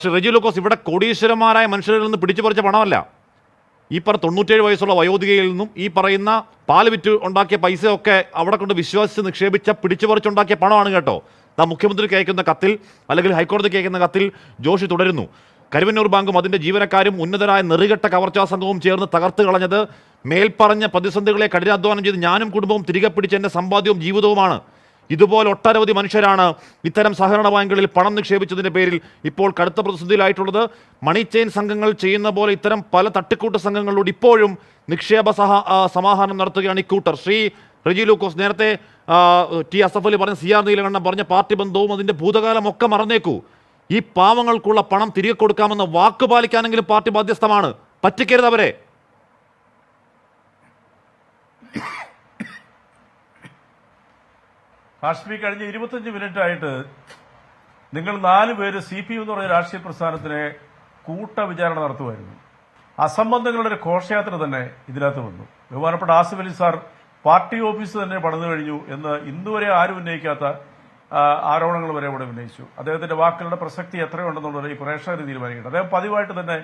പക്ഷെ റെജി ലൂക്കോസ്, ഇവിടെ കോടീശ്വരന്മാരായ മനുഷ്യരിൽ നിന്ന് പിടിച്ചു പറിച്ച പണമല്ല. ഈ 97 വയസ്സുള്ള വയോധികയിൽ നിന്നും ഈ പറയുന്ന പാല് വിറ്റ് ഉണ്ടാക്കിയ പൈസയൊക്കെ അവിടെ കൊണ്ട് വിശ്വസിച്ച് നിക്ഷേപിച്ച പിടിച്ചു പറിച്ചുണ്ടാക്കിയ പണമാണ് കേട്ടോ. മുഖ്യമന്ത്രിക്ക് അയക്കുന്ന കത്തിൽ അല്ലെങ്കിൽ ഹൈക്കോടതിക്ക് അയക്കുന്ന കത്തിൽ ജോഷി തുടരുന്നു. കരുവന്നൂർ ബാങ്കും അതിൻ്റെ ജീവനക്കാരും ഉന്നതരായ നെറികെട്ട കവർച്ചാ സംഘവും ചേർന്ന് തകർത്ത് കളഞ്ഞത് മേൽപ്പറഞ്ഞ പ്രതിസന്ധികളെ കഠിനാധ്വാനം ചെയ്ത് ഞാനും കുടുംബവും തിരികെ പിടിച്ച എൻ്റെ സമ്പാദ്യവും ജീവിതവുമാണ്. ഇതുപോലെ ഒട്ടനവധി മനുഷ്യരാണ് ഇത്തരം സഹകരണ ബാങ്കുകളിൽ പണം നിക്ഷേപിച്ചതിൻ്റെ പേരിൽ ഇപ്പോൾ കടുത്ത പ്രതിസന്ധിയിലായിട്ടുള്ളത്. മണി ചെയിൻ സംഘങ്ങൾ ചെയ്യുന്ന പോലെ ഇത്തരം പല തട്ടിക്കൂട്ട് സംഘങ്ങളിലൂടെ ഇപ്പോഴും നിക്ഷേപ സമാഹരണം നടത്തുകയാണ് ഇക്കൂട്ടർ. ശ്രീ റെജി ലൂക്കോസ്, നേരത്തെ ടി അസഫ് അലി പറഞ്ഞ CR നീലകണ്ഠൻ പറഞ്ഞ പാർട്ടി ബന്ധവും അതിൻ്റെ ഭൂതകാലം ഒക്കെ മറന്നേക്കൂ. ഈ പാവങ്ങൾക്കുള്ള പണം തിരികെ കൊടുക്കാമെന്ന് വാക്ക് പാലിക്കാനെങ്കിലും പാർട്ടി ബാധ്യസ്ഥമാണ്. പറ്റിക്കരുത് അവരെ. ഹാഷ്മി, കഴിഞ്ഞ 25 മിനിറ്റായിട്ട് നിങ്ങൾ 4 പേര് CPM എന്ന് പറഞ്ഞ രാഷ്ട്രീയ പ്രസ്ഥാനത്തിനെ കൂട്ടവിചാരണ നടത്തുമായിരുന്നു. അസംബന്ധങ്ങളുടെ ഒരു ഘോഷയാത്ര തന്നെ ഇതിനകത്ത് വന്നു. ബഹുമാനപ്പെട്ട Asif Ali sir party office തന്നെ പണിതു കഴിഞ്ഞു എന്ന് ഇന്നുവരെ ആരും ഉന്നയിക്കാത്ത ആരോപണങ്ങൾ വരെ ഇവിടെ ഉന്നയിച്ചു. അദ്ദേഹത്തിന്റെ വാക്കുകളുടെ പ്രസക്തി എത്രയുണ്ടെന്നുള്ളത് ഈ പ്രേക്ഷകർ തീരുമാനിക്കണം. അദ്ദേഹം പതിവായിട്ട് തന്നെ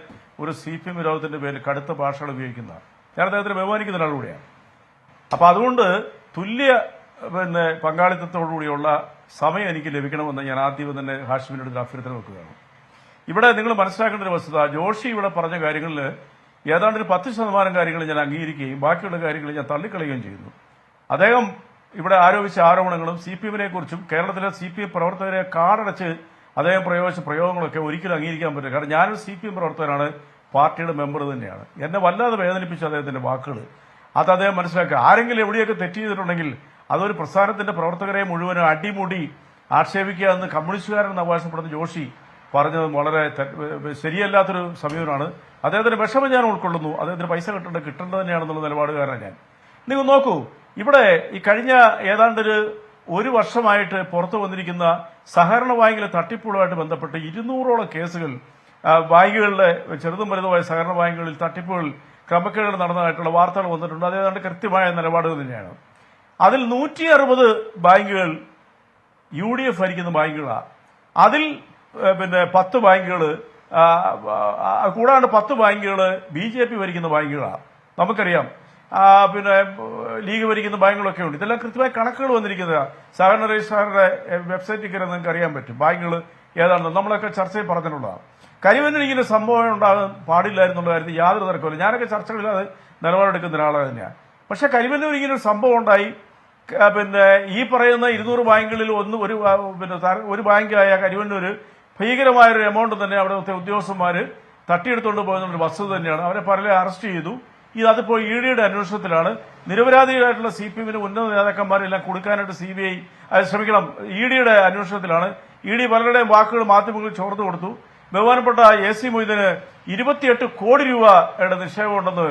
ഒരു CPM വിരോധത്തിന്റെ പേരിൽ കടുത്ത ഭാഷകൾ ഉപയോഗിക്കുന്ന, ഞാൻ അദ്ദേഹത്തിന് ബഹുമാനിക്കുന്ന ഒരാളുകൂടിയാണ്. അപ്പൊ അതുകൊണ്ട് തുല്യ പങ്കാളിത്തത്തോടുകൂടിയുള്ള സമയം എനിക്ക് ലഭിക്കണമെന്ന് ഞാൻ ആദ്യം തന്നെ ഹാഷിമിനോട് അഭ്യർത്ഥന വെക്കുകയാണ്. ഇവിടെ നിങ്ങൾ മനസ്സിലാക്കേണ്ട ഒരു വസ്തുത, ജോഷി ഇവിടെ പറഞ്ഞ കാര്യങ്ങളിൽ ഏതാണ്ട് ഒരു 10% കാര്യങ്ങൾ ഞാൻ അംഗീകരിക്കുകയും ബാക്കിയുള്ള കാര്യങ്ങൾ ഞാൻ തള്ളിക്കളയുകയും ചെയ്യുന്നു. അദ്ദേഹം ഇവിടെ ആരോപിച്ച ആരോപണങ്ങളും CPM-നെ കുറിച്ചും കേരളത്തിലെ CPM പ്രവർത്തകരെ കാടടച്ച് അദ്ദേഹം പ്രയോഗിച്ച പ്രയോഗങ്ങളൊക്കെ ഒരിക്കലും അംഗീകരിക്കാൻ പറ്റില്ല. കാരണം ഞാനൊരു CPM പ്രവർത്തകനാണ്, പാർട്ടിയുടെ മെമ്പർ തന്നെയാണ്. എന്നെ വല്ലാതെ വേദനിപ്പിച്ച അദ്ദേഹത്തിന്റെ വാക്കുകൾ അത് അദ്ദേഹം മനസ്സിലാക്കുക. ആരെങ്കിലും എവിടെയൊക്കെ തെറ്റ് ചെയ്തിട്ടുണ്ടെങ്കിൽ അതൊരു പ്രസ്ഥാനത്തിന്റെ പ്രവർത്തകരെ മുഴുവനും അടിമുടി ആക്ഷേപിക്കുക എന്ന് കമ്മ്യൂണിസ്റ്റുകാരെന്ന് അവകാശപ്പെടുന്ന ജോഷി പറഞ്ഞത് വളരെ ശരിയല്ലാത്തൊരു സമീപനമാണ്. അദ്ദേഹത്തിന്റെ വിഷമം ഞാൻ ഉൾക്കൊള്ളുന്നു. അദ്ദേഹത്തിന് പൈസ കിട്ടേണ്ടത് തന്നെയാണെന്നുള്ള നിലപാടുകാരനാണ് ഞാൻ. നിങ്ങൾ നോക്കൂ, ഇവിടെ ഈ കഴിഞ്ഞ ഏതാണ്ട് ഒരു വർഷമായിട്ട് പുറത്തു വന്നിരിക്കുന്ന സഹകരണ ബാങ്കിലെ തട്ടിപ്പുകളുമായിട്ട് ബന്ധപ്പെട്ട് 200ഓളം കേസുകൾ ബാങ്കുകളിലെ ചെറുതും വലുതുമായ സഹകരണ ബാങ്കുകളിൽ തട്ടിപ്പുകൾ ക്രമക്കേടുകൾ നടന്നതായിട്ടുള്ള വാർത്തകൾ വന്നിട്ടുണ്ട്. അതേതാണ്ട് കൃത്യമായ നിലപാടുകൾ തന്നെയാണ്. അതിൽ 160 ബാങ്കുകൾ UDF ഭരിക്കുന്ന ബാങ്കുകളാണ്. അതിൽ 10 ബാങ്കുകൾ കൂടാണ്ട് 10 ബാങ്കുകൾ BJP ഭരിക്കുന്ന ബാങ്കുകളാണ്. നമുക്കറിയാം ലീഗ് ഭരിക്കുന്ന ബാങ്കുകളൊക്കെ ഉണ്ട്. ഇതെല്ലാം കൃത്യമായ കണക്കുകൾ വന്നിരിക്കുന്നത് സഹകരണ രജിസ്ട്രാറുടെ വെബ്സൈറ്റിൽ കയറി നിങ്ങൾക്ക് അറിയാൻ പറ്റും ബാങ്കുകൾ ഏതാണെന്ന് നമ്മളൊക്കെ ചർച്ചയിൽ പറഞ്ഞിട്ടുള്ളതാണ്. കരിവന്നൂർ ഇങ്ങനെ സംഭവം ഉണ്ടാകാൻ പാടില്ലായിരുന്നുള്ള കാര്യത്തിൽ യാതൊരു തർക്കമില്ല. ഞാനൊക്കെ ചർച്ചകളില്ലാതെ നിലപാടെടുക്കുന്ന ഒരാളെ തന്നെയാണ്. പക്ഷെ കരിവന്നൂർ ഇങ്ങനെ ഒരു സംഭവം ഉണ്ടായി. ഈ പറയുന്ന 200 ബാങ്കുകളിൽ ഒരു ബാങ്കായ കരിവന്നൂര് ഭീകരമായൊരു എമൗണ്ട് തന്നെ അവിടുത്തെ ഉദ്യോഗസ്ഥന്മാർ തട്ടിയെടുത്തുകൊണ്ട് പോകുന്നൊരു വസ്തുത തന്നെയാണ്. അവരെ പലരെ അറസ്റ്റ് ചെയ്തു. അതിപ്പോൾ ED-യുടെ അന്വേഷണത്തിലാണ്. നിരപരാധികളായിട്ടുള്ള CPM-ന് ഉന്നത നേതാക്കന്മാരെല്ലാം കൊടുക്കാനായിട്ട് CBI ശ്രമിക്കണം. ED-യുടെ അന്വേഷണത്തിലാണ്. ED പലരുടെയും വാക്കുകൾ മാധ്യമങ്ങളിൽ ചോർന്നു കൊടുത്തു. ബഹുമാനപ്പെട്ട AC മൊയ്തീന് 28 കോടി രൂപയുടെ നിക്ഷേപമുണ്ടെന്ന്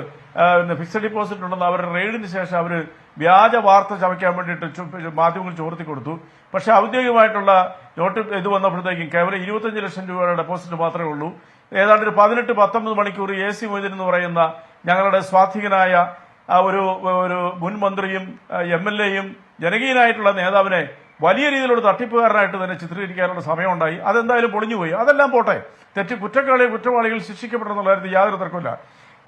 ഫിക്സഡ് ഡിപ്പോസിറ്റ് ഉണ്ടെന്ന് അവരുടെ റെയ്ഡിന് ശേഷം അവർ വ്യാജ വാർത്ത ചമയ്ക്കാൻ വേണ്ടിയിട്ട് മാധ്യമങ്ങൾ ചോർത്തി കൊടുത്തു. പക്ഷെ ഔദ്യോഗികമായിട്ടുള്ള ഇത് വന്നപ്പോഴത്തേക്കും കേവലം 25 ലക്ഷം രൂപയുടെ ഡെപ്പോസിറ്റ് മാത്രമേ ഉള്ളൂ. ഏതാണ്ട് 18-19 മണിക്കൂർ AC മൊയ്തീൻ എന്ന് പറയുന്ന ഞങ്ങളുടെ സ്വാധീനനായ ഒരു മുൻ മന്ത്രിയും MLA-യും ജനകീയനായിട്ടുള്ള നേതാവിനെ വലിയ രീതിയിലുള്ള തട്ടിപ്പുകാരനായിട്ട് തന്നെ ചിത്രീകരിക്കാനുള്ള സമയമുണ്ടായി. അതെന്തായാലും പൊളിഞ്ഞുപോയി. അതെല്ലാം പോട്ടെ, കുറ്റവാളികൾ ശിക്ഷിക്കപ്പെടുന്നുള്ള കാര്യത്തിൽ യാതൊരു തർക്കമില്ല.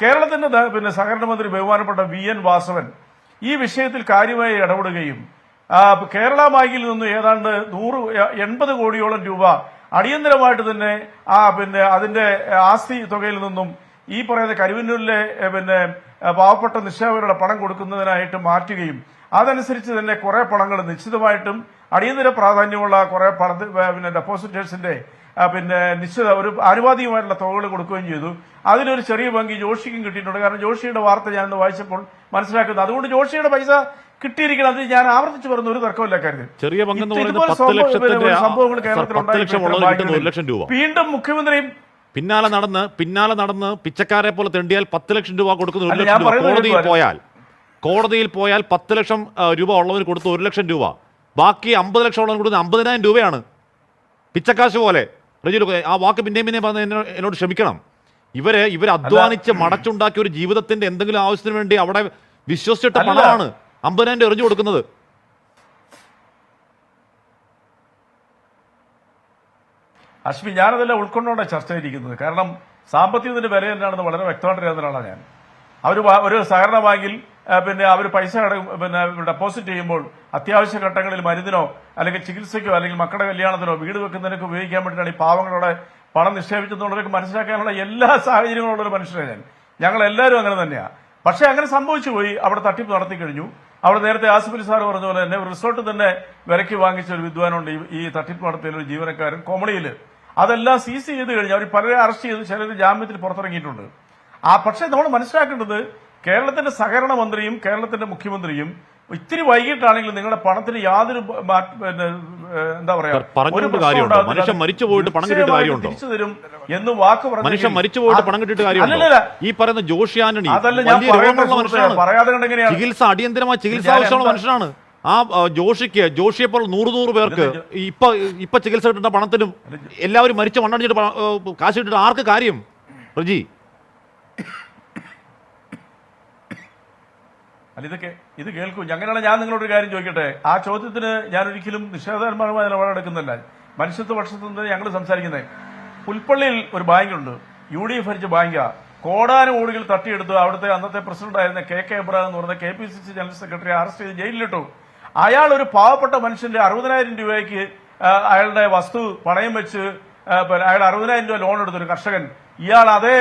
കേരളത്തിന്റെ സഹകരണ മന്ത്രി ബഹുമാനപ്പെട്ട VN വാസവൻ ഈ വിഷയത്തിൽ കാര്യമായി ഇടപെടുകയും കേരള ബാങ്കിൽ നിന്നും ഏതാണ്ട് 180 കോടിയോളം രൂപ അടിയന്തരമായിട്ട് തന്നെ അതിന്റെ ആസ്തി തുകയിൽ നിന്നും ഈ പറയുന്ന കരുവന്നൂരിലെ പാവപ്പെട്ട നിക്ഷേപകരുടെ പണം കൊടുക്കുന്നതിനായിട്ട് മാറ്റുകയും അതനുസരിച്ച് തന്നെ കുറെ പണങ്ങൾ നിശ്ചിതമായിട്ടും അടിയന്തര പ്രാധാന്യമുള്ള കുറെ ഡെപ്പോസിറ്റേഴ്സിന്റെ നിശ്ചിത ഒരു ആനുപാതികമായിട്ടുള്ള തുകകൾ കൊടുക്കുകയും ചെയ്തു. അതിലൊരു ചെറിയ പങ്ക് ജോഷിക്കും കിട്ടിയിട്ടുണ്ട്. കാരണം ജോഷിയുടെ വാർത്ത ഞാനൊന്ന് വായിച്ചപ്പോൾ മനസ്സിലാക്കുന്നത് അതുകൊണ്ട് ജോഷിയുടെ പൈസ കിട്ടിയിരിക്കണം. അത് ഞാൻ ആവർത്തിച്ച് പറഞ്ഞു, ഒരു തർക്കമില്ല കാര്യത്തിൽ. സംഭവങ്ങൾ കേരളത്തിലുണ്ടായി. വീണ്ടും മുഖ്യമന്ത്രിയും പിന്നാലെ നടന്ന് പിച്ചക്കാരെ പോലെ തെണ്ടിയാൽ 10 ലക്ഷം രൂപ കൊടുക്കുന്ന 1 ലക്ഷം രൂപ കോടതിയിൽ പോയാൽ 10 ലക്ഷം രൂപ ഉള്ളവന് കൊടുത്ത് 1 ലക്ഷം രൂപ, ബാക്കി 50 ലക്ഷം ഉള്ളവന് കൊടുത്ത് 50,000 രൂപയാണ്. പിച്ചക്കാശ് പോലെ. റെജി, ആ വാക്ക് പിന്നെയും പറഞ്ഞ് എന്നോട് ക്ഷമിക്കണം. ഇവർ അധ്വാനിച്ച് മടച്ചുണ്ടാക്കിയ ഒരു ജീവിതത്തിന്റെ എന്തെങ്കിലും ആവശ്യത്തിന് വേണ്ടി അവിടെ വിശ്വസിച്ചിട്ട പണമാണ് 50,000 എറിഞ്ഞു കൊടുക്കുന്നത്. അശ്വി, ഞാനതെല്ലാം ഉൾക്കൊണ്ടോണ്ടാണ് ചർച്ച ചെയ്തിരിക്കുന്നത്. കാരണം സാമ്പത്തികത്തിന്റെ വില എന്താണെന്ന് വളരെ വ്യക്തമായിട്ട് അറിയാവുന്ന ഒരാളാണ് ഞാൻ. ഒരു സഹകരണ ബാങ്കിൽ പിന്നെ അവർ പൈസ പിന്നെ ഡെപ്പോസിറ്റ് ചെയ്യുമ്പോൾ അത്യാവശ്യ ഘട്ടങ്ങളിൽ മരുന്നിനോ അല്ലെങ്കിൽ ചികിത്സയ്ക്കോ അല്ലെങ്കിൽ മക്കളുടെ കല്യാണത്തിനോ വീട് വെക്കുന്നതിനൊക്കെ ഉപയോഗിക്കാൻ വേണ്ടിയിട്ടാണ് ഈ പാവങ്ങളുടെ പണം നിക്ഷേപിച്ചെന്നുള്ളവർക്ക് മനസ്സിലാക്കാനുള്ള എല്ലാ സാഹചര്യങ്ങളുള്ള ഒരു മനുഷ്യരാണ് ഞങ്ങൾ എല്ലാവരും അങ്ങനെ തന്നെയാണ്. പക്ഷെ അങ്ങനെ സംഭവിച്ചു പോയി. അവിടെ തട്ടിപ്പ് നടത്തി കഴിഞ്ഞു. അവിടെ നേരത്തെ ആസിഫ് അലി സാർ പറഞ്ഞ പോലെ തന്നെ ഒരു റിസോർട്ട് തന്നെ വിലയ്ക്ക് വാങ്ങിച്ച ഒരു വിദ്വാനുണ്ട് ഈ തട്ടിപ്പ് നടത്തിയ ഒരു ജീവനക്കാരൻ കോമഡിയിൽ. അതെല്ലാം സീസ് ചെയ്ത് കഴിഞ്ഞു. അവർ പലരെ അറസ്റ്റ് ചെയ്ത് ചിലർ ജാമ്യത്തിൽ പുറത്തിറങ്ങിയിട്ടുണ്ട്. പക്ഷെ നമ്മൾ മനസ്സിലാക്കേണ്ടത് കേരളത്തിന്റെ സഹകരണ മന്ത്രിയും കേരളത്തിന്റെ മുഖ്യമന്ത്രിയും ഇത്തിരി വൈകിട്ടാണെങ്കിലും നിങ്ങളുടെ പണത്തിന് യാതൊരു എന്താ പറയാ മനുഷ്യൻ മരിച്ചു പോയിട്ട് പണം കിട്ടിയിട്ട് കാര്യമുണ്ടോ? തിരിച്ചു തരും എന്ന് വാക്ക് പറഞ്ഞു. മനുഷ്യൻ മരിച്ചു പോയിട്ട് പണം കിട്ടിയിട്ട് കാര്യമുണ്ടോ? ഈ പറയുന്ന ജോഷി ആന്റണി പറയാതെ എങ്ങനെയാണ് ചികിത്സ, അടിയന്തരമായ ചികിത്സ ആവശ്യമുള്ള മനുഷ്യനാണ്. ആ ജോഷിയെ പോലെ 100 പേർക്ക് ഇപ്പൊ ചികിത്സ കിട്ടുന്ന പണത്തിനും എല്ലാവരും മരിച്ചു മണ്ണടിച്ചിട്ട് കാശ് കിട്ടിയിട്ട് ആർക്ക് കാര്യം? റജി, അല്ല ഇത് കേൾക്കൂ. അങ്ങനെയാണ് ഞാൻ നിങ്ങളോടൊരു കാര്യം ചോദിക്കട്ടെ. ആ ചോദ്യത്തിന് ഞാൻ ഒരിക്കലും നിഷേധാത്മകമായ നിലപാടെടുക്കുന്നില്ല. മനുഷ്യത്വ പക്ഷത്തു നിന്ന് ഞങ്ങൾ സംസാരിക്കുന്നത്. പുൽപ്പള്ളിയിൽ ഒരു ബാങ്കുണ്ട്, UDF ഭരിച്ച ബാങ്കാ. കോടാനുകോടികൾ തട്ടിയെടുത്തു. അവിടുത്തെ അന്നത്തെ പ്രസിഡന്റായിരുന്ന KK എബ്രഹാം എന്ന് പറഞ്ഞ KPCC ജനറൽ സെക്രട്ടറി അറസ്റ്റ് ചെയ്ത് ജയിലിലിട്ടു. അയാൾ ഒരു പാവപ്പെട്ട മനുഷ്യന്റെ 60,000 രൂപയ്ക്ക് അയാളുടെ വസ്തു പണയം വെച്ച് അയാൾ 60,000 രൂപ ലോൺ എടുത്തൊരു കർഷകൻ. ഇയാൾ അതേ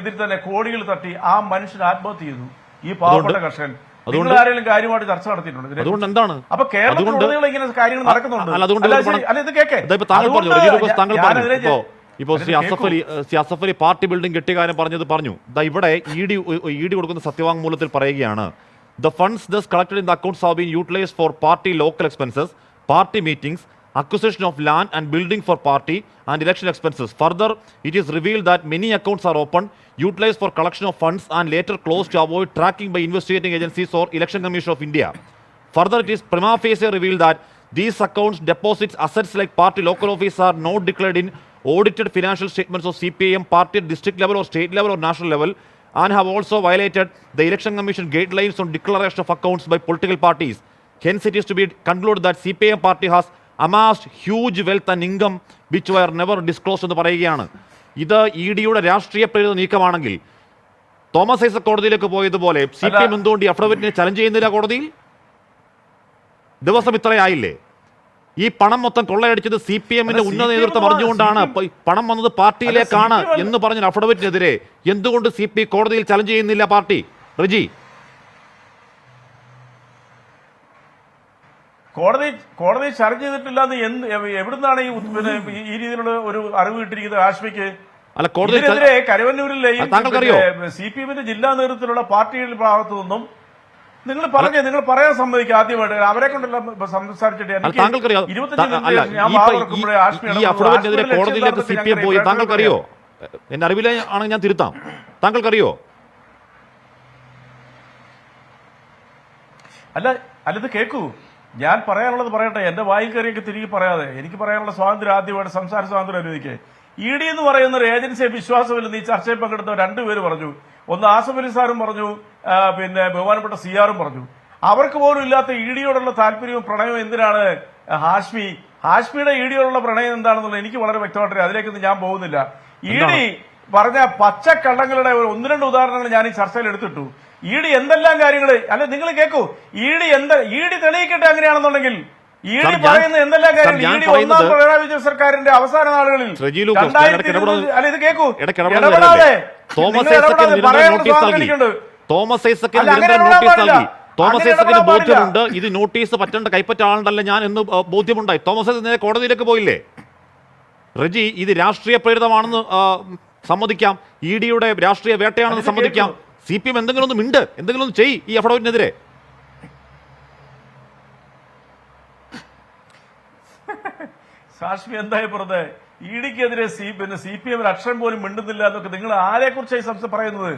ഇതിൽ തന്നെ കോടികൾ തട്ടി ആ മനുഷ്യൻ ആത്മഹത്യ ചെയ്തു. ഈ പാവപ്പെട്ട കർഷകൻ ആരെങ്കിലും കാര്യമായിട്ട് ചർച്ച നടത്തിയിട്ടുണ്ട്? അതുകൊണ്ട് എന്താണ്? അപ്പൊ കേരളത്തിൽ ഇങ്ങനെ കാര്യങ്ങൾ നടക്കുന്നുണ്ട്. ഇപ്പോൾ ശ്രീ അസഫ് അലി പാർട്ടി ബിൽഡിംഗ് കെട്ടിയ കാര്യം പറഞ്ഞു. ഇവിടെ ഇ ഡി കൊടുക്കുന്ന സത്യവാങ്മൂലത്തിൽ പറയുകയാണ്, the funds thus collected in the accounts have been utilized for party local expenses, party meetings, acquisition of land and building for party and election expenses. Further, it is revealed that many accounts are opened, utilized for collection of funds and later closed to avoid tracking by investigating agencies or Election Commission of India. Further, it is prima facie revealed that these accounts deposits assets like party local office are not declared in audited financial statements of CPIM party at district level or state level or national level, and have also violated the Election Commission guidelines on declaration of accounts by political parties. Hence, it is to be concluded that CPIM party has amassed huge wealth and income which were never disclosed എന്ന് പറയുകയാണ്. ഇത് ED രാഷ്ട്രീയ പ്രേരിത നീക്കമാണെങ്കിൽ Thomas Isaac കോടതിയിലേക്ക് പോയതുപോലെ CPIM എന്തുകൊണ്ട് ഈ അഫിഡവിറ്റിനെ challenge ചെയ്യുന്നില്ല കോടതിയിൽ? ദിവസം ഇത്രയായില്ലേ? ഈ പണം മൊത്തം കൊള്ളയടിച്ചത് CPIMന്റെ ഉന്നത നേതൃത്വം അറിഞ്ഞുകൊണ്ടാണ്. പണം വന്നത് പാർട്ടിയിലേക്കാണ് എന്ന് പറഞ്ഞ അഫിഡവിറ്റിനെതിരെ എന്തുകൊണ്ട് CPI കോടതിയിൽ ചലഞ്ച് ചെയ്യുന്നില്ല പാർട്ടി? റജി, കോടതി ചർച്ച ചെയ്തിട്ടില്ല എന്ന് എവിടുന്നാണ് ഈ രീതിയിലുള്ള ഒരു അറിവ് കിട്ടിയിരിക്കുന്നത് ആശ്മിക്ക്? അല്ല, കോടതി കരുവന്നൂരിലെ CPIMന്റെ ജില്ലാ നേതൃത്വത്തിലുള്ള പാർട്ടികളുടെ ഭാഗത്തു നിന്നും നിങ്ങൾ പറയാൻ സമ്മതിക്കുക. ആദ്യമായിട്ട് അവരെ കൊണ്ടെല്ലാം സംസാരിച്ചിട്ട് കോടതിയിലേക്ക് CPIM പോയി താങ്കൾക്കറിയോ? എന്റെ അറിവിലെ ആണെങ്കിൽ ഞാൻ തിരുത്താം. താങ്കൾക്കറിയോ? അല്ല ഇത് കേൾക്കൂ, ഞാൻ പറയാനുള്ളത് പറയട്ടെ. എന്റെ വായിൽ കയറിയൊക്കെ തിരികെ പറയാതെ എനിക്ക് പറയാനുള്ള സ്വാതന്ത്ര്യം ആദ്യമായിട്ട് സംസാര സ്വാതന്ത്ര്യം അനുവദിക്കേ. ED എന്ന് പറയുന്ന ഒരു ഏജൻസിയെ വിശ്വാസമില്ലെന്ന് ഈ ചർച്ചയിൽ പങ്കെടുത്ത 2 പേര് പറഞ്ഞു. ഒന്ന് ആസിഫ് അലി സാറും പറഞ്ഞു, പിന്നെ ബഹുമാനപ്പെട്ട CR പറഞ്ഞു. അവർക്ക് പോലും ഇല്ലാത്ത ED താല്പര്യവും പ്രണയവും എന്തിനാണ് ഹാഷ്മിയുടെ ED പ്രണയം എന്താണെന്നുള്ളത് എനിക്ക് വളരെ വ്യക്തമായിട്ടില്ല. അതിലേക്കൊന്നും ഞാൻ പോകുന്നില്ല. ED പറഞ്ഞ പച്ചക്കള്ളങ്ങളുടെ 1-2 ഉദാഹരണങ്ങൾ ഞാൻ ഈ ചർച്ചയിൽ എടുത്തിട്ടു. ED എന്തെല്ലാം കാര്യങ്ങൾ അല്ല നിങ്ങൾ കേൾക്കൂ. ED തെളിയിക്കട്ടെ അങ്ങനെയാണെന്നുണ്ടെങ്കിൽ. ED പറയുന്ന എന്തെല്ലാം കാര്യങ്ങൾ ED ഒന്നാം പിണറായി വിജയൻ സർക്കാരിന്റെ അവസാന നാളുകളിൽ അല്ല ഇത് കേൾക്കൂ, ഇടപെടാതെ തോമസ് ഐസക്കിന് ബോധ്യമുണ്ട് ഇത് നോട്ടീസ് പറ്റേണ്ട കൈപ്പറ്റ ആളുണ്ടല്ല ഞാൻ എന്ന് ബോധ്യമുണ്ടായി. തോമസ് ഐസക് കോടതിയിലേക്ക് പോയില്ലേ? റജി, ഇത് രാഷ്ട്രീയ പ്രേരിതമാണെന്ന് സമ്മതിക്കാം, ED രാഷ്ട്രീയ വേട്ടയാണെന്ന് സമ്മതിക്കാം. CPIM എന്തെങ്കിലും ഒന്ന് ചെയ്യ് ഈ അഫിഡവിറ്റിനെതിരെ. സാഷ്മി എന്തായി പറഞ്ഞത്? EDക്കെതിരെ CPIM അക്ഷരം പോലും മിണ്ടുന്നില്ല എന്നൊക്കെ നിങ്ങൾ ആരെക്കുറിച്ചായി പറയുന്നത്?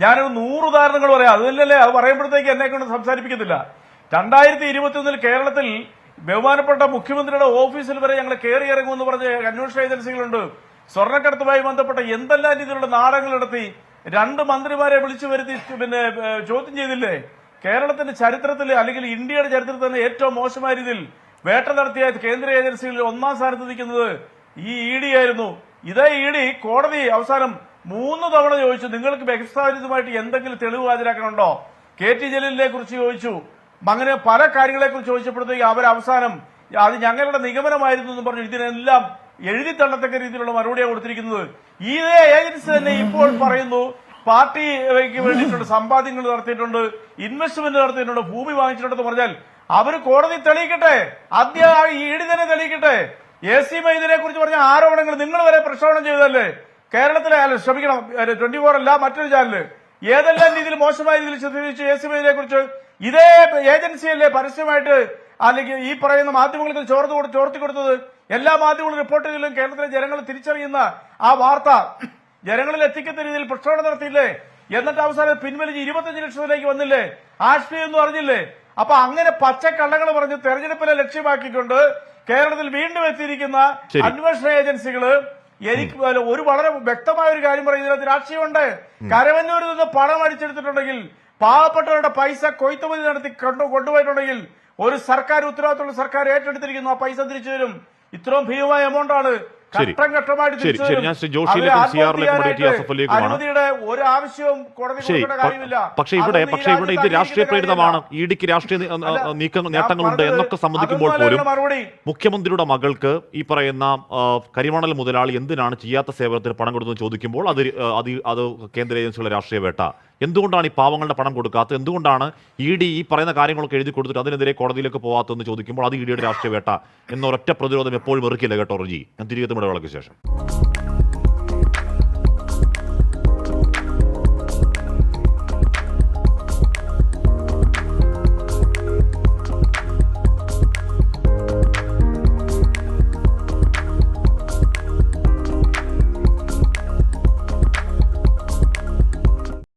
ഞാനൊരു 100 ഉദാഹരണങ്ങൾ പറയാം. അതിലല്ലേ അത് പറയുമ്പോഴത്തേക്ക് എന്നെ കൊണ്ട് സംസാരിപ്പിക്കുന്നില്ല. 2021 കേരളത്തിൽ ബഹുമാനപ്പെട്ട മുഖ്യമന്ത്രിയുടെ ഓഫീസിൽ വരെ ഞങ്ങൾ കയറി ഇറങ്ങുമെന്ന് പറഞ്ഞ അന്വേഷണ ഏജൻസികളുണ്ട്. സ്വർണ്ണക്കടത്തുമായി ബന്ധപ്പെട്ട എന്തെല്ലാം രീതിയിലുള്ള നാടകങ്ങൾ നടത്തി 2 മന്ത്രിമാരെ വിളിച്ചു വരുത്തി ചോദ്യം ചെയ്തില്ലേ? കേരളത്തിന്റെ ചരിത്രത്തിൽ അല്ലെങ്കിൽ ഇന്ത്യയുടെ ചരിത്രത്തിൽ തന്നെ ഏറ്റവും മോശമായ രീതിയിൽ വേട്ട നടത്തിയ കേന്ദ്ര ഏജൻസികളിൽ 1ാം സ്ഥാനത്ത് നിൽക്കുന്നത് ഈ ഇ ഡി ആയിരുന്നു. ഇതേ ഇ ഡി കോടതി അവസാനം 3 തവണ ചോദിച്ചു, നിങ്ങൾക്ക് വ്യവസ്ഥാപിതമായിട്ട് എന്തെങ്കിലും തെളിവ് ഹാജരാക്കണുണ്ടോ? കെ ടി ജലീലിനെ കുറിച്ച് ചോദിച്ചു. അങ്ങനെ പല കാര്യങ്ങളെ കുറിച്ച് ചോദിച്ചപ്പോഴത്തേക്ക് അവർ അവസാനം അത് ഞങ്ങളുടെ നിഗമനമായിരുന്നു എന്ന് പറഞ്ഞു ഇതിനെല്ലാം എഴുതി തള്ളത്തക്ക രീതിയിലുള്ള മറുപടിയാണ് കൊടുത്തിരിക്കുന്നത്. ഇതേ ഏജൻസി തന്നെ ഇപ്പോൾ പറയുന്നു പാർട്ടിക്ക് വേണ്ടിയിട്ടുണ്ട് സമ്പാദ്യങ്ങൾ നടത്തിയിട്ടുണ്ട്, ഇൻവെസ്റ്റ്മെന്റ് നടത്തിയിട്ടുണ്ട്, ഭൂമി വാങ്ങിച്ചിട്ടുണ്ടെന്ന് പറഞ്ഞാൽ അവർ കോടതി തെളിയിക്കട്ടെ, ആദ്യം ഈ ഇ ഡി തന്നെ തെളിയിക്കട്ടെ. AC മൈദിനെ കുറിച്ച് പറഞ്ഞ ആരോപണങ്ങൾ നിങ്ങൾ വരെ പ്രക്ഷോഭണം ചെയ്തല്ലേ കേരളത്തിലെ, ക്ഷമിക്കണം 24 അല്ല മറ്റൊരു ചാനല്, ഏതെല്ലാം രീതിയിൽ മോശമായ രീതിയിൽ ചിത്രീകരിച്ചു AC മൈദിനെ കുറിച്ച്. ഇതേ ഏജൻസിയല്ലേ പരസ്യമായിട്ട് അല്ലെങ്കിൽ ഈ പറയുന്ന മാധ്യമങ്ങൾക്ക് ചോർത്തി കൊടുത്തത്? എല്ലാ മാധ്യമങ്ങളും റിപ്പോർട്ട് ചെയ്തിലും കേരളത്തിലെ ജനങ്ങൾ തിരിച്ചറിയുന്ന ആ വാർത്ത ജനങ്ങളിൽ എത്തിക്കുന്ന രീതിയിൽ പ്രക്ഷോഭണം നടത്തിയില്ലേ? എന്നിട്ട് അവസാനം പിൻവലിച്ച് 25 ലക്ഷത്തിലേക്ക് വന്നില്ലേ? ആഷ്മി ഒന്നും അറിഞ്ഞില്ലേ? അപ്പൊ അങ്ങനെ പച്ചക്കള്ളങ്ങൾ പറഞ്ഞ് തെരഞ്ഞെടുപ്പിനെ ലക്ഷ്യമാക്കിക്കൊണ്ട് കേരളത്തിൽ വീണ്ടും എത്തിയിരിക്കുന്ന അന്വേഷണ ഏജൻസികള് എനിക്ക് ഒരു വളരെ വ്യക്തമായ ഒരു കാര്യം പറയുന്നത് രാഷ്ട്രീയമുണ്ട്. കരവന്നൂരിൽ നിന്ന് പണം അടിച്ചെടുത്തിട്ടുണ്ടെങ്കിൽ, പാവപ്പെട്ടവരുടെ പൈസ കൊയ്ത്തുമതി നടത്തി കൊണ്ടുപോയിട്ടുണ്ടെങ്കിൽ ഒരു സർക്കാർ ഉത്തരവാദിത്തമുള്ള സർക്കാർ ഏറ്റെടുത്തിരിക്കുന്നു, ആ പൈസ തിരിച്ചു തരും. ഇത്രയും ഭീമമായ എമൗണ്ട് ആണ്. ഘട്ടം ഘട്ടമായിട്ട് തിരിച്ചു തരും. അനുമതിയുടെ ഒരു ആവശ്യവും കോടതി കൊടുക്കേണ്ട കാര്യമില്ല. പക്ഷേ ഇവിടെ ഇത് രാഷ്ട്രീയ പ്രേരിതമാണ്, ഇഡിക്ക് രാഷ്ട്രീയ നേട്ടങ്ങളുണ്ട് എന്നൊക്കെ സമ്മതിക്കുമ്പോൾ പോലും മുഖ്യമന്ത്രിയുടെ മകൾക്ക് ഈ പറയുന്ന കരിമണൽ മുതലാളി എന്തിനാണ് ചെയ്യാത്ത സേവനത്തിന് പണം കൊടുത്തെന്ന് ചോദിക്കുമ്പോൾ അത് കേന്ദ്ര ഏജൻസികളുടെ രാഷ്ട്രീയ വേട്ട. എന്തുകൊണ്ടാണ് ഈ പാവങ്ങളുടെ പണം കൊടുക്കാത്തത്? എന്തുകൊണ്ടാണ് ഇ ഡി ഈ പറയുന്ന കാര്യങ്ങളൊക്കെ എഴുതി കൊടുത്തിട്ട് അതിനെതിരെ കോടതിയിലേക്ക് പോകാത്തതെന്ന് ചോദിക്കുമ്പോൾ അത് ഇ ഡിയുടെ രാഷ്ട്രീയ വേട്ട എന്നൊരൊറ്റ പ്രതിരോധം എപ്പോഴും വെറുക്കില്ല കേട്ടോ റജി. ഞാൻ തിരികെ ഇടവേളയ്ക്ക് ശേഷം.